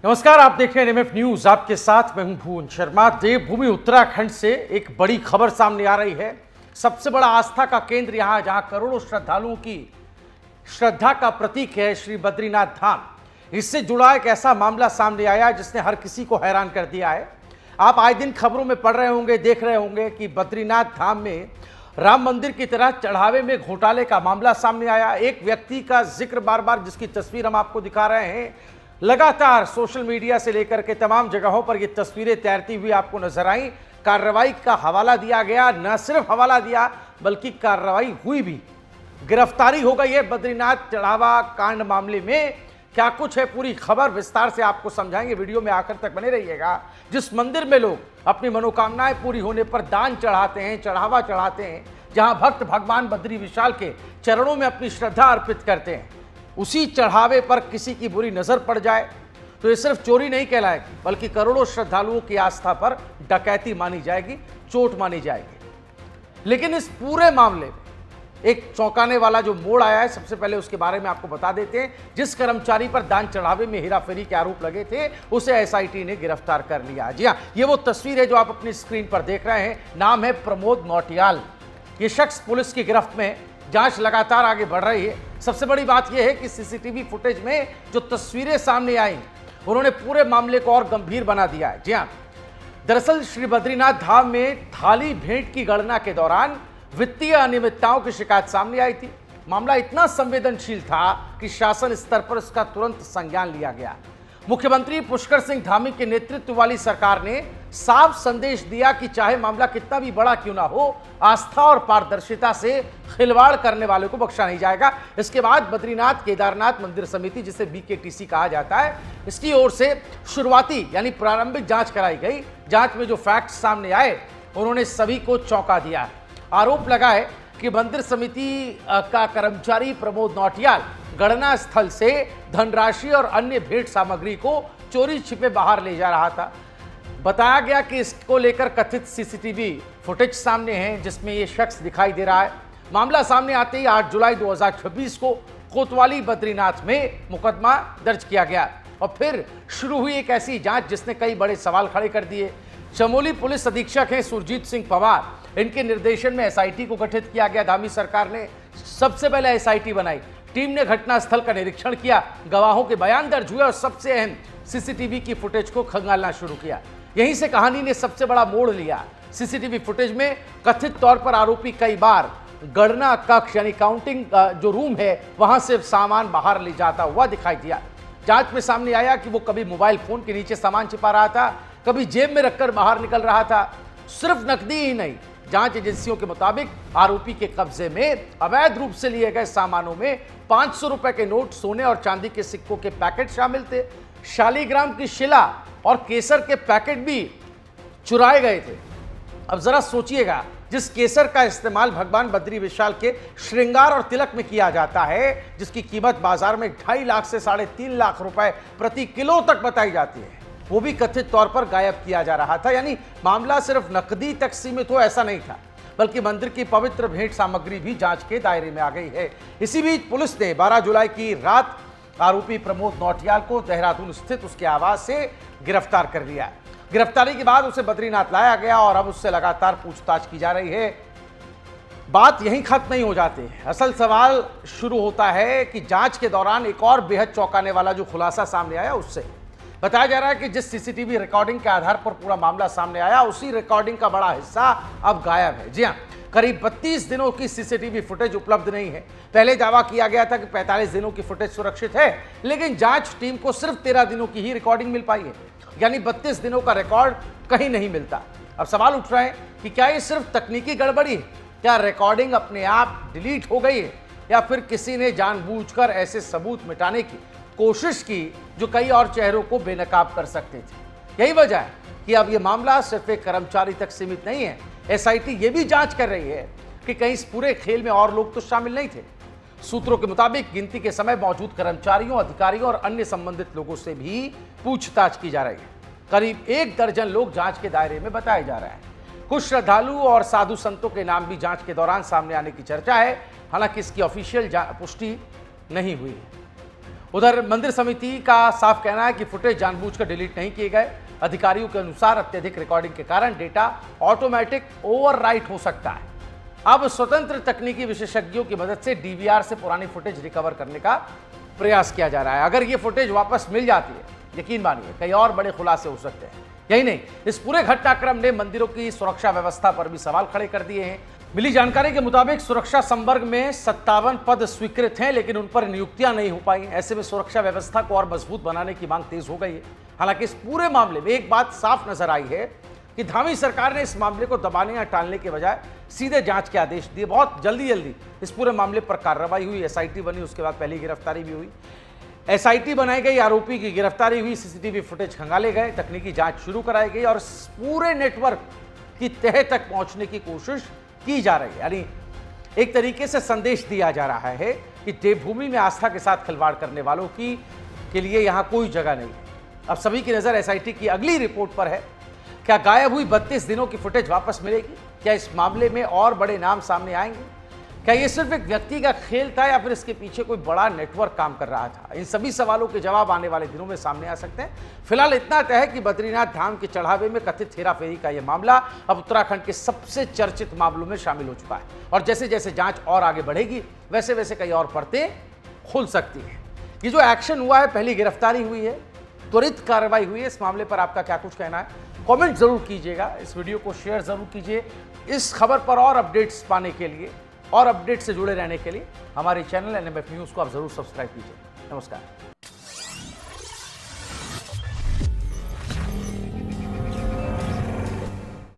नमस्कार, आप देख रहे हैं एमएफ न्यूज। आपके साथ मैं हूं भुवन शर्मा। देवभूमि उत्तराखंड से एक बड़ी खबर सामने आ रही है। सबसे बड़ा आस्था का केंद्र यहां जहां करोड़ों श्रद्धालुओं की श्रद्धा का प्रतीक है श्री बद्रीनाथ धाम, इससे जुड़ा एक ऐसा मामला सामने आया जिसने हर किसी को हैरान कर दिया है। आप आए दिन खबरों में पढ़ रहे होंगे, देख रहे होंगे कि बद्रीनाथ धाम में राम मंदिर की तरह चढ़ावे में घोटाले का मामला सामने आया। एक व्यक्ति का जिक्र बार बार, जिसकी तस्वीर हम आपको दिखा रहे हैं, लगातार सोशल मीडिया से लेकर के तमाम जगहों पर ये तस्वीरें तैरती हुई आपको नजर आई। कार्रवाई का हवाला दिया गया, न सिर्फ हवाला दिया बल्कि कार्रवाई हुई भी, गिरफ्तारी हो गई है बद्रीनाथ चढ़ावा कांड मामले में। क्या कुछ है, पूरी खबर विस्तार से आपको समझाएंगे, वीडियो में आखिर तक बने रहिएगा। जिस मंदिर में लोग अपनी मनोकामनाएं पूरी होने पर दान चढ़ाते हैं, चढ़ावा चढ़ाते हैं, जहां भक्त भगवान बद्री विशाल के चरणों में अपनी श्रद्धा अर्पित करते हैं, उसी चढ़ावे पर किसी की बुरी नजर पड़ जाए तो ये सिर्फ चोरी नहीं कहलाएगी बल्कि करोड़ों श्रद्धालुओं की आस्था पर डकैती मानी जाएगी, चोट मानी जाएगी। लेकिन इस पूरे मामले में एक चौंकाने वाला जो मोड़ आया है, सबसे पहले उसके बारे में आपको बता देते हैं। जिस कर्मचारी पर दान चढ़ावे में हेराफेरी के आरोप लगे थे, उसे एसआईटी ने गिरफ्तार कर लिया। जी हां, ये वो तस्वीर है जो आप अपनी स्क्रीन पर देख रहे हैं। नाम है प्रमोद नौटियाल। ये शख्स पुलिस की गिरफ्त में, जांच लगातार आगे बढ़ रही है। सबसे बड़ी बात यह है कि सीसीटीवी फुटेज में जो तस्वीरें सामने आई, उन्होंने पूरे मामले को और गंभीर बना दिया है। जी हां, दरअसल श्री बद्रीनाथ धाम में थाली भेंट की गणना के दौरान वित्तीय अनियमितताओं की शिकायत सामने आई थी। मामला इतना संवेदनशील था कि शासन स्तर पर इसका तुरंत संज्ञान लिया गया। मुख्यमंत्री पुष्कर सिंह धामी के नेतृत्व वाली सरकार ने साफ संदेश दिया कि चाहे मामला कितना भी बड़ा क्यों ना हो, आस्था और पारदर्शिता से खिलवाड़ करने वालों को बख्शा नहीं जाएगा। इसके बाद बद्रीनाथ केदारनाथ मंदिर समिति, जिसे बीकेटीसी कहा जाता है, इसकी ओर से शुरुआती यानी प्रारंभिक जांच कराई गई। जांच में जो फैक्ट्स सामने आए, उन्होंने सभी को चौंका दिया। आरोप लगा है कि मंदिर समिति का कर्मचारी प्रमोद नौटियाल गणना स्थल से धनराशि और अन्य भेंट सामग्री को चोरी छिपे बाहर ले जा रहा था। बताया गया कि इसको लेकर कथित सीसीटीवी फुटेज सामने हैं जिसमें यह शख्स दिखाई दे रहा है। मामला सामने आते ही 8 जुलाई 2026 को कोतवाली बद्रीनाथ में मुकदमा दर्ज किया गया और फिर शुरू हुई एक ऐसी जांच जिसने कई बड़े सवाल खड़े कर दिए। चमोली पुलिस अधीक्षक हैं सुरजीत सिंह पवार, इनके निर्देशन में एसआईटी को गठित किया गया। धामी सरकार ने सबसे पहले एसआईटी बनाई। टीम ने घटनास्थल का निरीक्षण किया, गवाहों के बयान दर्ज हुए और सबसे अहम सीसीटीवी की फुटेज को खंगालना शुरू किया। यहीं से कहानी ने सबसे बड़ा मोड़ लिया। सीसीटीवी फुटेज में कथित तौर पर आरोपी कई बार गणना कक्ष यानी काउंटिंग जो रूम है, वहां से सामान बाहर ले जाता हुआ दिखाई दिया। जांच में सामने आया कि वो कभी मोबाइल फोन के नीचे सामान छिपा रहा था, कभी जेब में रखकर बाहर निकल रहा था। सिर्फ नकदी ही नहीं, जांच एजेंसियों के मुताबिक आरोपी के कब्जे में अवैध रूप से लिए गए सामानों में 500 रुपए के नोट, सोने और चांदी के सिक्कों के पैकेट शामिल थे। शालीग्राम की शिला और केसर के पैकेट भी चुराए गए थे। अब जरा सोचिएगा, जिस केसर का इस्तेमाल भगवान बद्री विशाल के श्रृंगार और तिलक में किया जाता है, जिसकी कीमत बाजार में 2.5 लाख से 3.5 लाख रुपए प्रति किलो तक बताई जाती है, वो भी कथित तौर पर गायब किया जा रहा था। यानी मामला सिर्फ नकदी तक सीमित हो ऐसा नहीं था, बल्कि मंदिर की पवित्र भेंट सामग्री भी जांच के दायरे में आ गई है। इसी बीच पुलिस ने 12 जुलाई की रात आरोपी प्रमोद नौटियाल को देहरादून स्थित उसके आवास से गिरफ्तार कर लिया। गिरफ्तारी के बाद उसे बद्रीनाथ लाया गया और अब उससे लगातार पूछताछ की जा रही है। बात यहीं खत्म नहीं हो जाती है। असल सवाल शुरू होता है कि जांच के दौरान एक और बेहद चौंकाने वाला जो खुलासा सामने आया, उससे बताया जा रहा है कि जिस सीसीटीवी रिकॉर्डिंग के आधार पर पूरा मामला सामने आया, उसी रिकॉर्डिंग का बड़ा हिस्सा अब गायब है। जी हां, करीब 32 दिनों की सीसीटीवी फुटेज उपलब्ध नहीं है। पहले दावा किया गया था कि 45 दिनों की फुटेज सुरक्षित है, लेकिन जांच टीम को सिर्फ 13 दिनों की ही रिकॉर्डिंग मिल पाई है, यानी 32 दिनों का रिकॉर्ड कहीं नहीं मिलता। अब सवाल उठ रहे हैं कि क्या ये सिर्फ तकनीकी गड़बड़ी है? क्या रिकॉर्डिंग अपने आप डिलीट हो गई है, या फिर किसी ने जानबूझकर ऐसे सबूत मिटाने की कोशिश की जो कई और चेहरों को बेनकाब कर सकते थे? यही वजह है कि अब यह मामला सिर्फ एक कर्मचारी तक सीमित नहीं है। एसआईटी ये भी जांच कर रही है कि कहीं इस पूरे खेल में और लोग तो शामिल नहीं थे। सूत्रों के मुताबिक गिनती के समय मौजूद कर्मचारियों, अधिकारियों और अन्य संबंधित लोगों से भी पूछताछ की जा रही है। करीब 1 दर्जन लोग जांच के दायरे में बताए जा रहे हैं। कुछ श्रद्धालु और साधु संतों के नाम भी जांच के दौरान सामने आने की चर्चा है, हालांकि इसकी ऑफिशियल पुष्टि नहीं हुई है। उधर मंदिर समिति का साफ कहना है कि फुटेज जानबूझकर डिलीट नहीं किए गए। अधिकारियों के अनुसार अत्यधिक रिकॉर्डिंग के कारण डेटा ऑटोमेटिक ओवरराइट हो सकता है। अब स्वतंत्र तकनीकी विशेषज्ञों की मदद से डीवीआर से पुरानी फुटेज रिकवर करने का प्रयास किया जा रहा है। अगर ये फुटेज वापस मिल जाती है, यकीन मानिए कई और बड़े खुलासे हो सकते हैं। यही नहीं, इस पूरे घटनाक्रम ने मंदिरों की सुरक्षा व्यवस्था पर भी सवाल खड़े कर दिए हैं। मिली जानकारी के मुताबिक सुरक्षा संवर्ग में 57 पद स्वीकृत हैं, लेकिन उन पर नियुक्तियां नहीं हो पाई। ऐसे में सुरक्षा व्यवस्था को और मजबूत बनाने की मांग तेज हो गई है। हालांकि इस पूरे मामले में एक बात साफ नजर आई है कि धामी सरकार ने इस मामले को दबाने या टालने के बजाय सीधे जांच के आदेश दिए। बहुत जल्दी इस पूरे मामले पर कार्रवाई हुई, एसआईटी बनी, उसके बाद पहली गिरफ्तारी भी हुई। एसआईटी बनाई गई, आरोपी की गिरफ्तारी हुई, सीसीटीवी फुटेज खंगाले गए, तकनीकी जांच शुरू कराई गई और पूरे नेटवर्क की तह तक पहुंचने की कोशिश की जा रही है। यानी एक तरीके से संदेश दिया जा रहा है कि देवभूमि में आस्था के साथ खिलवाड़ करने वालों की के लिए यहां कोई जगह नहीं है। अब सभी की नजर एसआईटी की अगली रिपोर्ट पर है। क्या गायब हुई 32 दिनों की फुटेज वापस मिलेगी? क्या इस मामले में और बड़े नाम सामने आएंगे? क्या ये सिर्फ एक व्यक्ति का खेल था या फिर इसके पीछे कोई बड़ा नेटवर्क काम कर रहा था? इन सभी सवालों के जवाब आने वाले दिनों में सामने आ सकते हैं। फिलहाल इतना तय है कि बद्रीनाथ धाम के चढ़ावे में कथित हेराफेरी का यह मामला अब उत्तराखंड के सबसे चर्चित मामलों में शामिल हो चुका है और जैसे जैसे जांच और आगे बढ़ेगी वैसे वैसे कई और परतें खुल सकती हैं। ये जो एक्शन हुआ है, पहली गिरफ्तारी हुई है, त्वरित कार्रवाई हुई है, इस मामले पर आपका क्या कुछ कहना है? कमेंट जरूर कीजिएगा, इस वीडियो को शेयर जरूर कीजिए। इस खबर पर और अपडेट्स पाने के लिए और अपडेट से जुड़े रहने के लिए हमारे चैनल NMF न्यूज़ को आप जरूर सब्सक्राइब कीजिए। नमस्कार।